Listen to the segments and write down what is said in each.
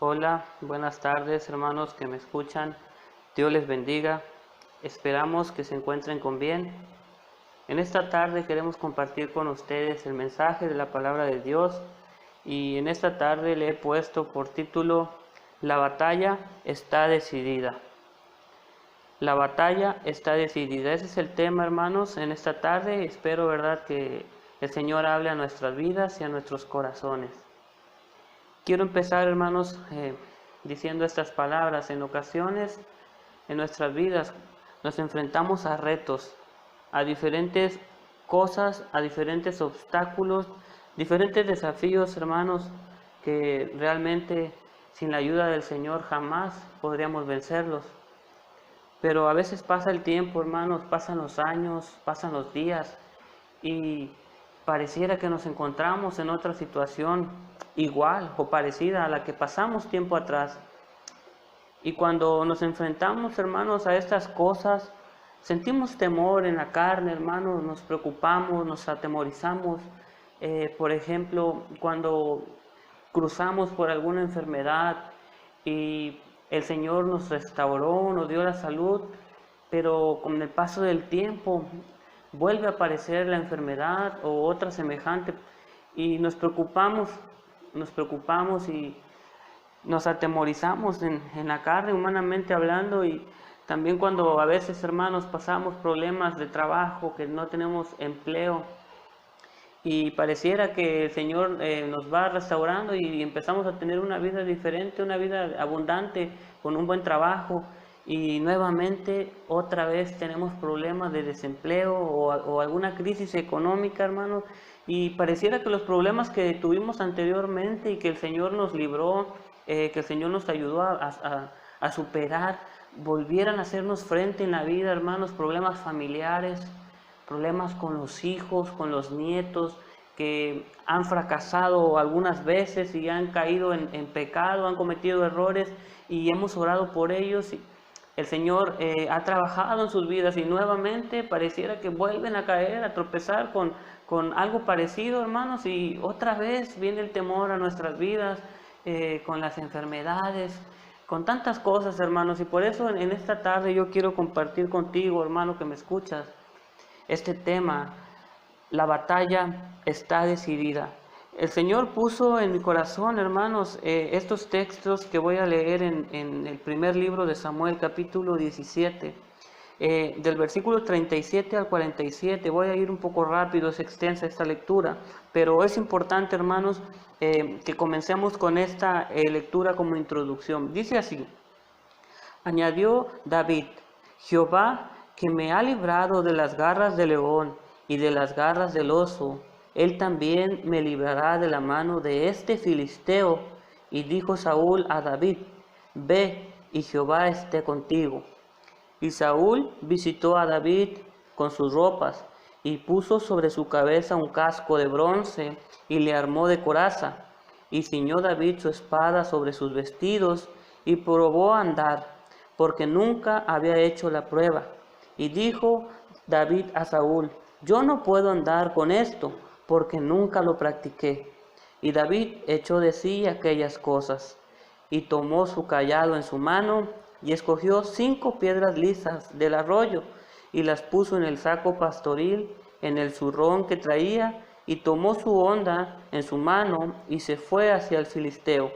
Hola, buenas tardes hermanos que me escuchan. Dios les bendiga. Esperamos que se encuentren con bien. En esta tarde queremos compartir con ustedes el mensaje de la palabra de Dios y en esta tarde le he puesto por título La batalla está decidida. La batalla está decidida. Ese es el tema, hermanos, en esta tarde. Espero, verdad, que el Señor hable a nuestras vidas y a nuestros corazones. Quiero empezar, hermanos, diciendo estas palabras. En ocasiones en nuestras vidas nos enfrentamos a retos, a diferentes cosas, a diferentes obstáculos, diferentes desafíos, hermanos, que realmente sin la ayuda del Señor jamás podríamos vencerlos. Pero a veces pasa el tiempo, hermanos, pasan los años, pasan los días y pareciera que nos encontramos en otra situación igual o parecida a la que pasamos tiempo atrás. Y cuando nos enfrentamos, hermanos, a estas cosas, sentimos temor en la carne, hermanos, nos preocupamos, nos atemorizamos. Por ejemplo, cuando cruzamos por alguna enfermedad y el Señor nos restauró, nos dio la salud, pero con el paso del tiempo vuelve a aparecer la enfermedad o otra semejante y nos preocupamos y nos atemorizamos en la carne, humanamente hablando, y también cuando a veces, hermanos, pasamos problemas de trabajo, que no tenemos empleo y pareciera que el Señor nos va restaurando y empezamos a tener una vida diferente, una vida abundante, con un buen trabajo, y nuevamente otra vez tenemos problemas de desempleo o alguna crisis económica, hermanos, y pareciera que los problemas que tuvimos anteriormente y que el Señor nos libró, que el Señor nos ayudó a superar, volvieran a hacernos frente en la vida, hermanos, problemas familiares, problemas con los hijos, con los nietos, que han fracasado algunas veces y han caído en pecado, han cometido errores y hemos orado por ellos. Y el Señor ha trabajado en sus vidas y nuevamente pareciera que vuelven a caer, a tropezar con algo parecido, hermanos, y otra vez viene el temor a nuestras vidas, con las enfermedades, con tantas cosas, hermanos, y por eso en esta tarde yo quiero compartir contigo, hermano, que me escuchas, este tema. La batalla está decidida. El Señor puso en mi corazón, hermanos, estos textos que voy a leer en el primer libro de Samuel, capítulo 17, del versículo 37 al 47. Voy a ir un poco rápido, es extensa esta lectura, pero es importante, hermanos, que comencemos con esta lectura como introducción. Dice así: Añadió David: Jehová, que me ha librado de las garras del león y de las garras del oso, él también me librará de la mano de este filisteo. Y dijo Saúl a David: Ve, y Jehová esté contigo. Y Saúl visitó a David con sus ropas, y puso sobre su cabeza un casco de bronce, y le armó de coraza. Y ciñó David su espada sobre sus vestidos, y probó a andar, porque nunca había hecho la prueba. Y dijo David a Saúl: Yo no puedo andar con esto, porque nunca lo practiqué. Y David echó de sí aquellas cosas, y tomó su cayado en su mano, y escogió 5 piedras lisas del arroyo, y las puso en el saco pastoril, en el zurrón que traía, y tomó su honda en su mano, y se fue hacia el filisteo.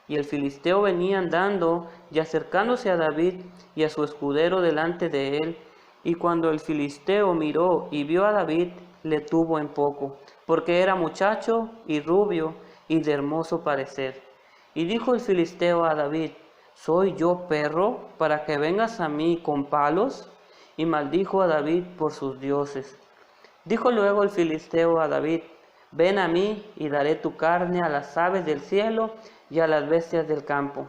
Y el filisteo venía andando y acercándose a David y a su escudero delante de él. Y cuando el filisteo miró y vio a David, le tuvo en poco, porque era muchacho y rubio y de hermoso parecer. Y dijo el filisteo a David: ¿Soy yo perro para que vengas a mí con palos? Y maldijo a David por sus dioses. Dijo luego el filisteo a David: Ven a mí y daré tu carne a las aves del cielo y a las bestias del campo.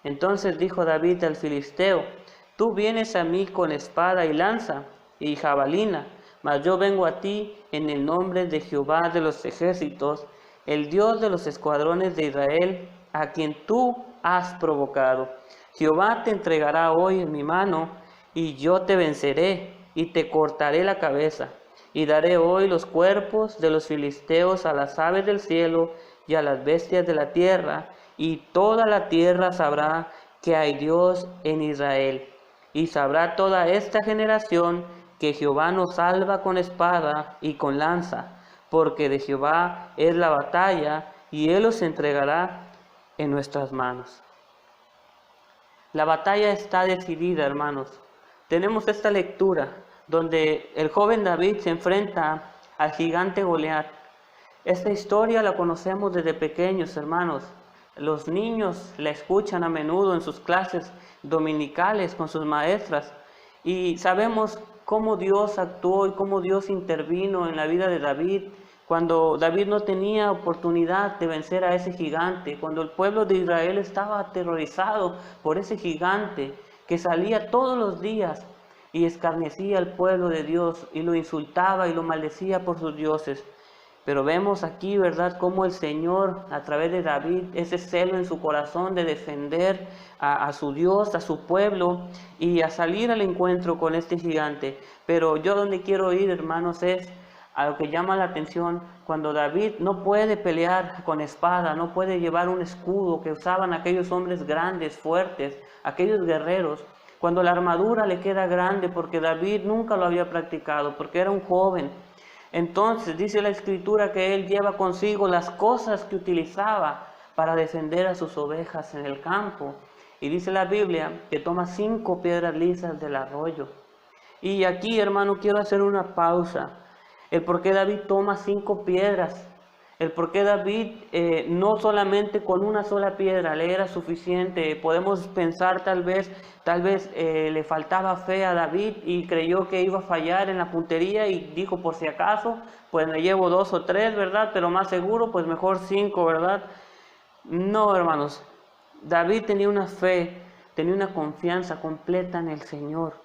Entonces dijo David al filisteo: Tú vienes a mí con espada y lanza y jabalina, mas yo vengo a ti en el nombre de Jehová de los ejércitos, el Dios de los escuadrones de Israel, a quien tú has provocado. Jehová te entregará hoy en mi mano, y yo te venceré y te cortaré la cabeza. Y daré hoy los cuerpos de los filisteos a las aves del cielo y a las bestias de la tierra, y toda la tierra sabrá que hay Dios en Israel. Y sabrá toda esta generación que Jehová nos salva con espada y con lanza, porque de Jehová es la batalla, y Él os entregará en nuestras manos. La batalla está decidida, hermanos. Tenemos esta lectura donde el joven David se enfrenta al gigante Goliat. Esta historia la conocemos desde pequeños, hermanos. Los niños la escuchan a menudo en sus clases dominicales con sus maestras y sabemos cómo Dios actuó y cómo Dios intervino en la vida de David cuando David no tenía oportunidad de vencer a ese gigante, cuando el pueblo de Israel estaba aterrorizado por ese gigante que salía todos los días y escarnecía al pueblo de Dios y lo insultaba y lo maldecía por sus dioses. Pero vemos aquí, ¿verdad?, cómo el Señor, a través de David, ese celo en su corazón de defender a su Dios, a su pueblo, y a salir al encuentro con este gigante. Pero yo donde quiero ir, hermanos, es a lo que llama la atención, cuando David no puede pelear con espada, no puede llevar un escudo que usaban aquellos hombres grandes, fuertes, aquellos guerreros, cuando la armadura le queda grande porque David nunca lo había practicado, porque era un joven. Entonces dice la Escritura que él lleva consigo las cosas que utilizaba para defender a sus ovejas en el campo. Y dice la Biblia que toma 5 piedras lisas del arroyo. Y aquí, hermano, quiero hacer una pausa. El por qué David toma 5 piedras. El por qué David no solamente con una sola piedra le era suficiente. Podemos pensar tal vez le faltaba fe a David y creyó que iba a fallar en la puntería y dijo, por si acaso, pues me llevo 2 o 3, ¿verdad? Pero más seguro, pues mejor 5, ¿verdad? No, hermanos. David tenía una fe, tenía una confianza completa en el Señor.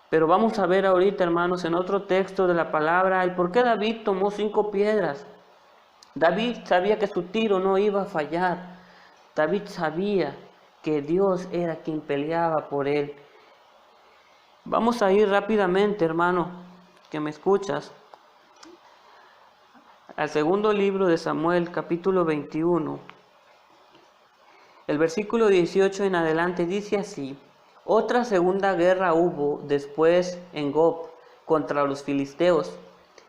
Pero vamos a ver ahorita, hermanos, en otro texto de la palabra, el por qué David tomó 5 piedras. David sabía que su tiro no iba a fallar. David sabía que Dios era quien peleaba por él. Vamos a ir rápidamente, hermano, que me escuchas, al segundo libro de Samuel, capítulo 21. El versículo 18 en adelante dice así: Otra segunda guerra hubo después en Gob contra los filisteos.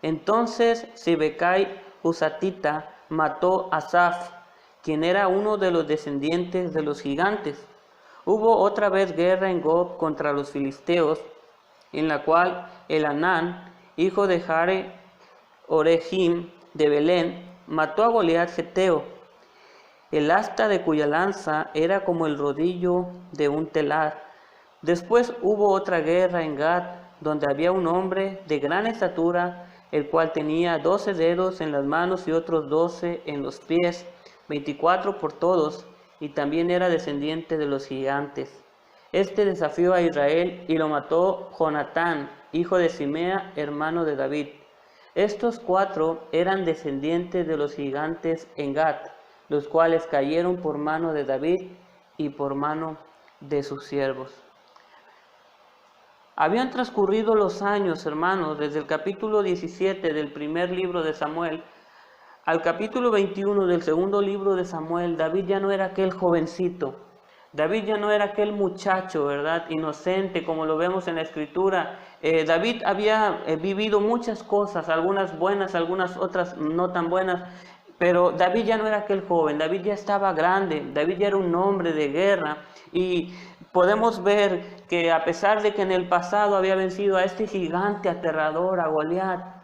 Entonces Sibecai Husatita mató a Asaph, quien era uno de los descendientes de los gigantes. Hubo otra vez guerra en Gob contra los filisteos, en la cual Elhanán, hijo de Jare Orejim de Belén, mató a Goliat geteo, el asta de cuya lanza era como el rodillo de un telar. Después hubo otra guerra en Gad, donde había un hombre de gran estatura, el cual tenía 12 dedos en las manos y otros 12 en los pies, 24 por todos, y también era descendiente de los gigantes. Este desafió a Israel y lo mató Jonatán, hijo de Simea, hermano de David. Estos 4 eran descendientes de los gigantes en Gad, los cuales cayeron por mano de David y por mano de sus siervos. Habían transcurrido los años, hermanos, desde el capítulo 17 del primer libro de Samuel al capítulo 21 del segundo libro de Samuel. David ya no era aquel jovencito, David ya no era aquel muchacho, ¿verdad?, inocente, como lo vemos en la Escritura. David había vivido muchas cosas, algunas buenas, algunas otras no tan buenas, pero David ya no era aquel joven, David ya estaba grande, David ya era un hombre de guerra. Y podemos ver que a pesar de que en el pasado había vencido a este gigante aterrador, a Goliat,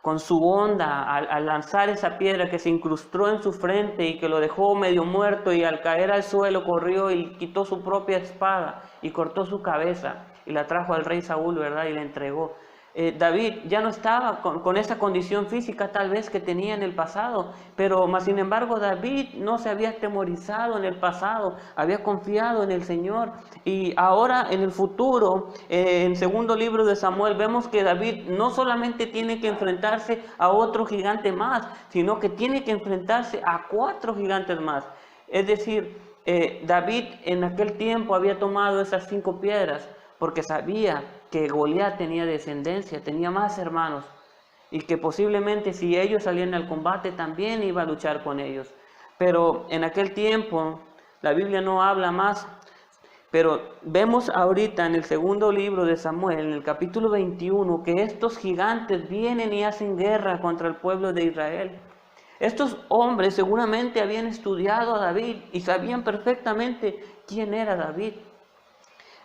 con su honda, al lanzar esa piedra que se incrustó en su frente y que lo dejó medio muerto, y al caer al suelo corrió y quitó su propia espada y cortó su cabeza y la trajo al rey Saúl, ¿verdad?, y la entregó. David ya no estaba con esa condición física tal vez que tenía en el pasado, pero más sin embargo David no se había atemorizado en el pasado, había confiado en el Señor. Y ahora en el futuro, en segundo libro de Samuel, vemos que David no solamente tiene que enfrentarse a otro gigante más, sino que tiene que enfrentarse a 4 gigantes más. Es decir, David en aquel tiempo había tomado esas 5 piedras porque sabía que Goliat tenía descendencia, tenía más hermanos, y que posiblemente si ellos salían al combate también iba a luchar con ellos. pero en aquel tiempo la Biblia no habla más. Pero vemos ahorita en el segundo libro de Samuel, en el capítulo 21, que estos gigantes vienen y hacen guerra contra el pueblo de Israel. Estos hombres seguramente habían estudiado a David y sabían perfectamente quién era David.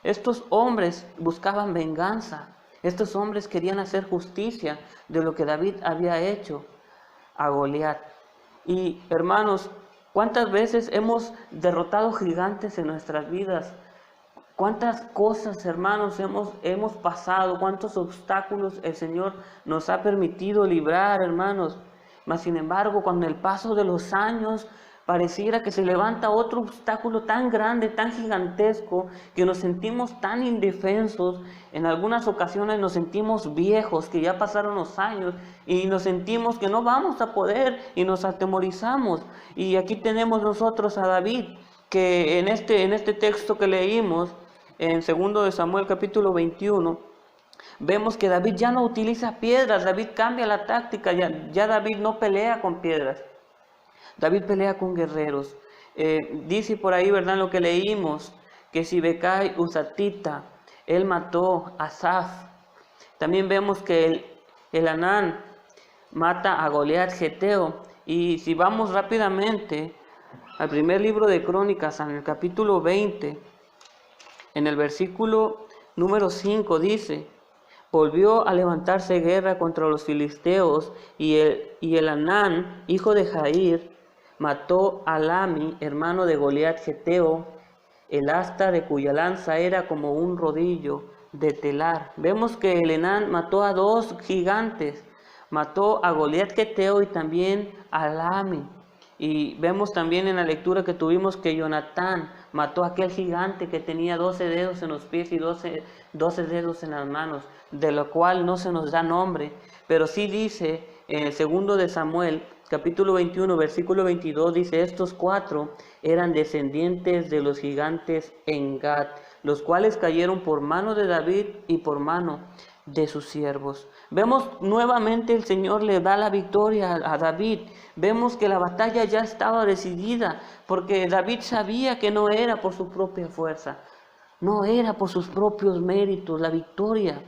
Estos hombres buscaban venganza. Estos hombres querían hacer justicia de lo que David había hecho a Goliat. Y hermanos, ¿cuántas veces hemos derrotado gigantes en nuestras vidas? ¿Cuántas cosas, hermanos, hemos pasado? ¿Cuántos obstáculos el Señor nos ha permitido librar, hermanos? Mas, sin embargo, cuando el paso de los años pareciera que se levanta otro obstáculo tan grande, tan gigantesco, que nos sentimos tan indefensos, en algunas ocasiones nos sentimos viejos, que ya pasaron los años, y nos sentimos que no vamos a poder, y nos atemorizamos. Y aquí tenemos nosotros a David, que en este texto que leímos, en 2 de Samuel capítulo 21, vemos que David ya no utiliza piedras. David cambia la táctica, ya David no pelea con piedras, David pelea con guerreros. Dice por ahí, ¿verdad?, lo que leímos, que Sibecai Usatita, él mató a Asaf. También vemos que el Anán mata a Goliat Geteo. Y si vamos rápidamente al primer libro de Crónicas, en el capítulo 20, en el versículo número 5 dice: volvió a levantarse guerra contra los filisteos, y el Anán, hijo de Jair, mató a Lami, hermano de Goliat Geteo, el asta de cuya lanza era como un rodillo de telar. Vemos que el Anán mató a dos gigantes, mató a Goliat Geteo y también a Lami. Y vemos también en la lectura que tuvimos que Jonatán mató a aquel gigante que tenía 12 dedos en los pies y 12 dedos en las manos, de lo cual no se nos da nombre, pero sí dice en el 2 de Samuel, capítulo 21, versículo 22, dice: estos 4 eran descendientes de los gigantes en Gad, los cuales cayeron por mano de David y por mano de sus siervos. Vemos nuevamente el Señor le da la victoria a David. Vemos que la batalla ya estaba decidida, porque David sabía que no era por su propia fuerza, no era por sus propios méritos, la victoria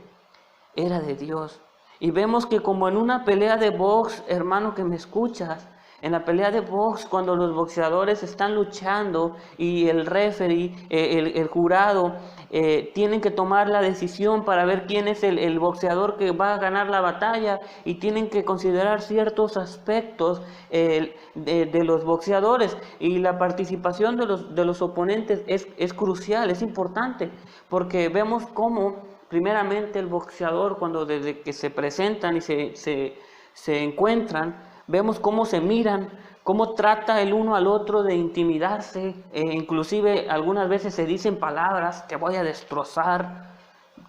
era de Dios. Y vemos que como en una pelea de box, hermano que me escuchas, en la pelea de box, cuando los boxeadores están luchando y el referee, el jurado, tienen que tomar la decisión para ver quién es el boxeador que va a ganar la batalla, y tienen que considerar ciertos aspectos de los boxeadores, y la participación de los oponentes es crucial, es importante, porque vemos cómo primeramente el boxeador, cuando desde que se presentan y se encuentran, vemos cómo se miran, cómo trata el uno al otro de intimidarse, inclusive algunas veces se dicen palabras: te voy a destrozar,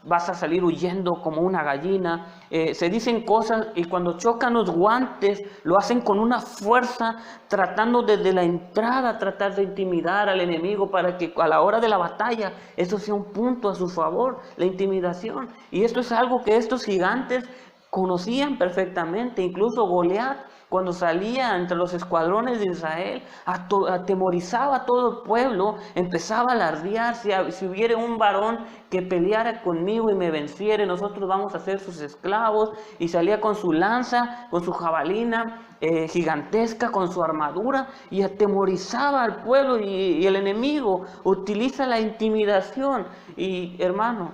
vas a salir huyendo como una gallina. Se dicen cosas, y cuando chocan los guantes lo hacen con una fuerza, tratando desde la entrada tratar de intimidar al enemigo, para que a la hora de la batalla eso sea un punto a su favor, la intimidación. Y esto es algo que estos gigantes conocían perfectamente. Incluso Goliat, cuando salía entre los escuadrones de Israel, atemorizaba a todo el pueblo, empezaba a alardear: si hubiere un varón que peleara conmigo y me venciere, nosotros vamos a ser sus esclavos. Y salía con su lanza, con su jabalina gigantesca, con su armadura, y atemorizaba al pueblo. Y el enemigo utiliza la intimidación. Y hermano,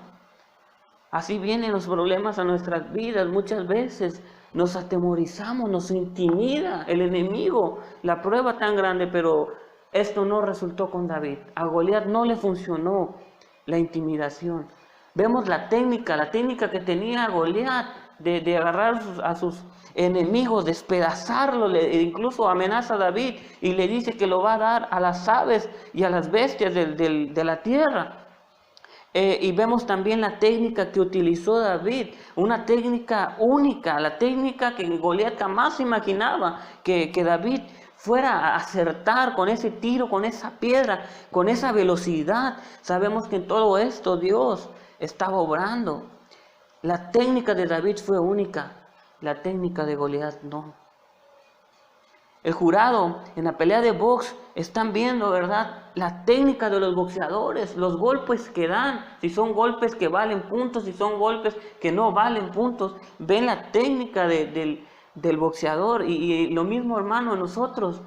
así vienen los problemas a nuestras vidas. Muchas veces nos atemorizamos, nos intimida el enemigo, la prueba tan grande. Pero esto no resultó con David. A Goliat no le funcionó la intimidación. Vemos la técnica que tenía Goliat de agarrar a sus enemigos, despedazarlo. Incluso amenaza a David y le dice que lo va a dar a las aves y a las bestias de la tierra. Y vemos también la técnica que utilizó David, una técnica única, la técnica que Goliat jamás imaginaba que David fuera a acertar con ese tiro, con esa piedra, con esa velocidad. Sabemos que en todo esto Dios estaba obrando. La técnica de David fue única, la técnica de Goliat no. El jurado en la pelea de box están viendo, ¿verdad?, la técnica de los boxeadores, los golpes que dan, si son golpes que valen puntos, si son golpes que no valen puntos. Ven la técnica del boxeador y lo mismo, hermano, nosotros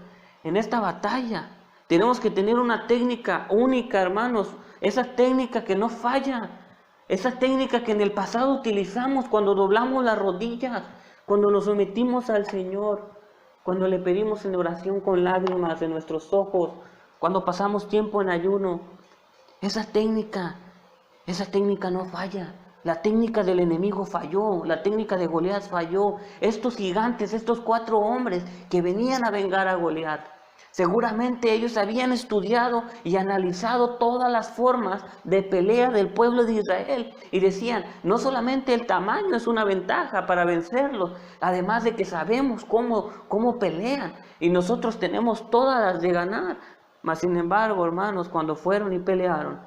en esta batalla tenemos que tener una técnica única, hermanos, esa técnica que no falla, esa técnica que en el pasado utilizamos cuando doblamos las rodillas, cuando nos sometimos al Señor, cuando le pedimos en oración con lágrimas en nuestros ojos, cuando pasamos tiempo en ayuno. Esa técnica no falla. La técnica del enemigo falló, la técnica de Goliat falló. Estos gigantes, estos 4 hombres que venían a vengar a Goliat, seguramente ellos habían estudiado y analizado todas las formas de pelea del pueblo de Israel y decían, no solamente el tamaño es una ventaja para vencerlos, además de que sabemos cómo pelean y nosotros tenemos todas las de ganar. Mas sin embargo, hermanos, cuando fueron y pelearon,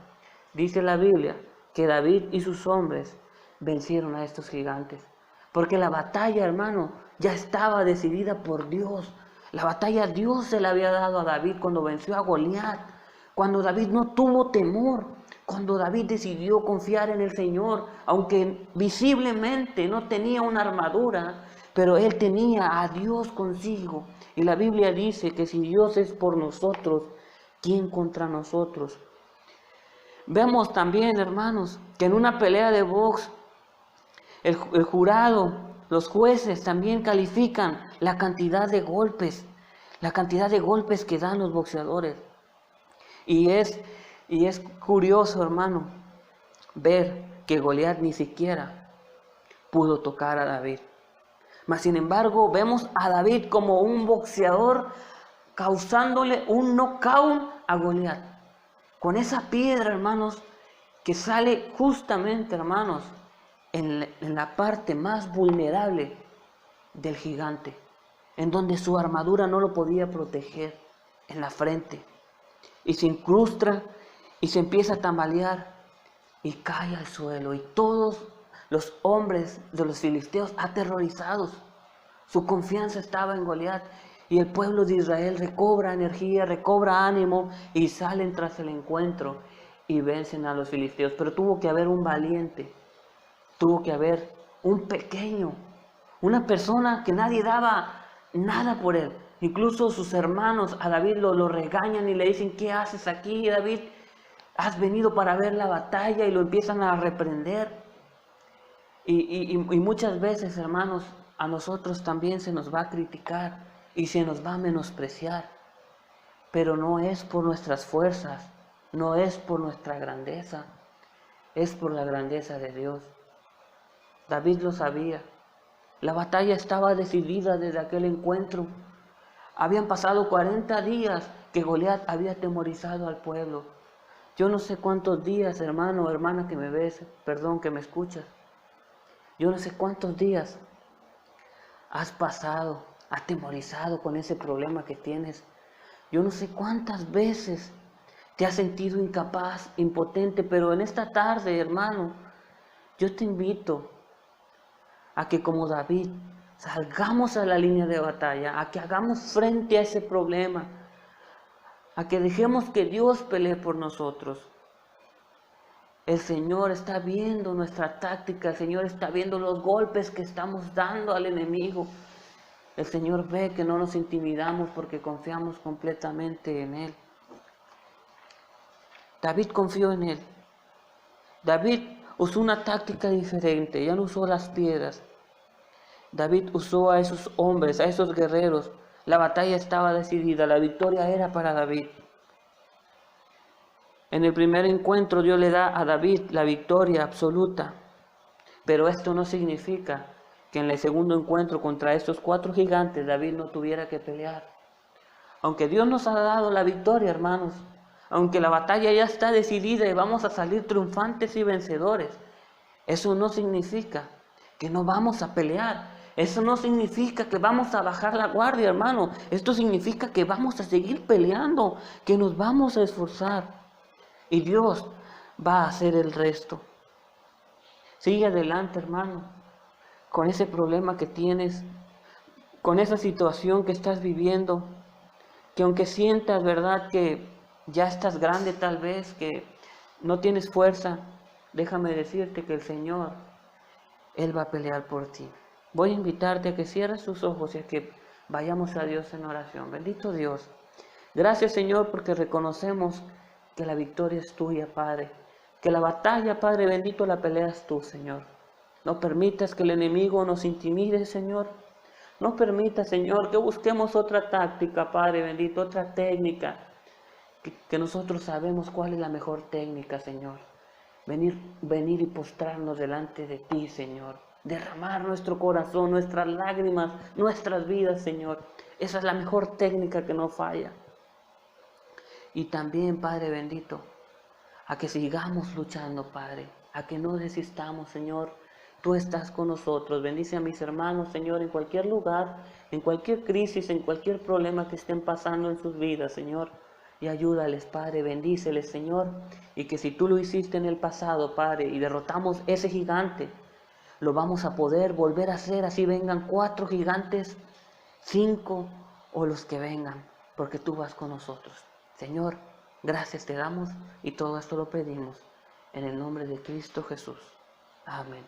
dice la Biblia que David y sus hombres vencieron a estos gigantes, porque la batalla, hermano, ya estaba decidida por Dios. La batalla Dios se la había dado a David cuando venció a Goliat, cuando David no tuvo temor, cuando David decidió confiar en el Señor, aunque visiblemente no tenía una armadura, pero él tenía a Dios consigo. Y la Biblia dice que si Dios es por nosotros, ¿quién contra nosotros? Vemos también, hermanos, que en una pelea de box, el jurado, los jueces también califican la cantidad de golpes que dan los boxeadores. Y es curioso, hermano, ver que Goliat ni siquiera pudo tocar a David. Mas sin embargo, vemos a David como un boxeador causándole un knockout a Goliat. Con esa piedra, hermanos, que sale justamente, hermanos, en la parte más vulnerable del gigante, en donde su armadura no lo podía proteger, en la frente, y se incrusta y se empieza a tambalear y cae al suelo, y todos los hombres de los filisteos aterrorizados, su confianza estaba en Goliat, y el pueblo de Israel recobra energía, recobra ánimo y salen tras el encuentro y vencen a los filisteos. Pero tuvo que haber un valiente, tuvo que haber un pequeño, una persona que nadie daba nada por él. Incluso sus hermanos a David lo regañan y le dicen, ¿qué haces aquí, David? Has venido para ver la batalla, y lo empiezan a reprender. Y muchas veces, hermanos, a nosotros también se nos va a criticar y se nos va a menospreciar. Pero no es por nuestras fuerzas, no es por nuestra grandeza, es por la grandeza de Dios. David lo sabía. La batalla estaba decidida desde aquel encuentro. Habían pasado 40 días que Goliat había atemorizado al pueblo. Yo no sé cuántos días, hermano o hermana que me ves, perdón, que me escuchas. Yo no sé cuántos días has pasado atemorizado con ese problema que tienes. Yo no sé cuántas veces te has sentido incapaz, impotente, pero en esta tarde, hermano, yo te invito a que como David salgamos a la línea de batalla, a que hagamos frente a ese problema, a que dejemos que Dios pelee por nosotros. El Señor está viendo nuestra táctica, el Señor está viendo los golpes que estamos dando al enemigo. El Señor ve que no nos intimidamos porque confiamos completamente en Él. David confió en Él. David usó una táctica diferente, ya no usó las piedras. David usó a esos hombres, a esos guerreros. La batalla estaba decidida, la victoria era para David. En el primer encuentro Dios le da a David la victoria absoluta, pero esto no significa que en el segundo encuentro contra estos 4 gigantes David no tuviera que pelear. Aunque Dios nos ha dado la victoria, hermanos, aunque la batalla ya está decidida y vamos a salir triunfantes y vencedores, eso no significa que no vamos a pelear. Eso no significa que vamos a bajar la guardia, hermano. Esto significa que vamos a seguir peleando, que nos vamos a esforzar. Y Dios va a hacer el resto. Sigue adelante, hermano, con ese problema que tienes. con esa situación que estás viviendo, que aunque sientas, ¿verdad?, que ya estás grande tal vez, que no tienes fuerza, déjame decirte que el Señor, Él va a pelear por ti. Voy a invitarte a que cierres tus ojos y a que vayamos a Dios en oración. Bendito Dios. Gracias, Señor, porque reconocemos que la victoria es tuya, Padre. Que la batalla, Padre bendito, la peleas tú, Señor. No permitas que el enemigo nos intimide, Señor. No permitas, Señor, que busquemos otra táctica, Padre bendito, otra técnica. Que nosotros sabemos cuál es la mejor técnica, Señor. Venir y postrarnos delante de ti, Señor. Derramar nuestro corazón, nuestras lágrimas, nuestras vidas, Señor. Esa es la mejor técnica que no falla. Y también, Padre bendito, a que sigamos luchando, Padre. A que no desistamos, Señor. Tú estás con nosotros. Bendice a mis hermanos, Señor, en cualquier lugar, en cualquier crisis, en cualquier problema que estén pasando en sus vidas, Señor. Y ayúdales, Padre, bendíceles, Señor. Y que si tú lo hiciste en el pasado, Padre, y derrotamos ese gigante, lo vamos a poder volver a hacer, así vengan 4 gigantes, 5 o los que vengan, porque tú vas con nosotros. Señor, gracias te damos y todo esto lo pedimos en el nombre de Cristo Jesús. Amén.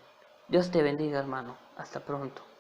Dios te bendiga, hermano. Hasta pronto.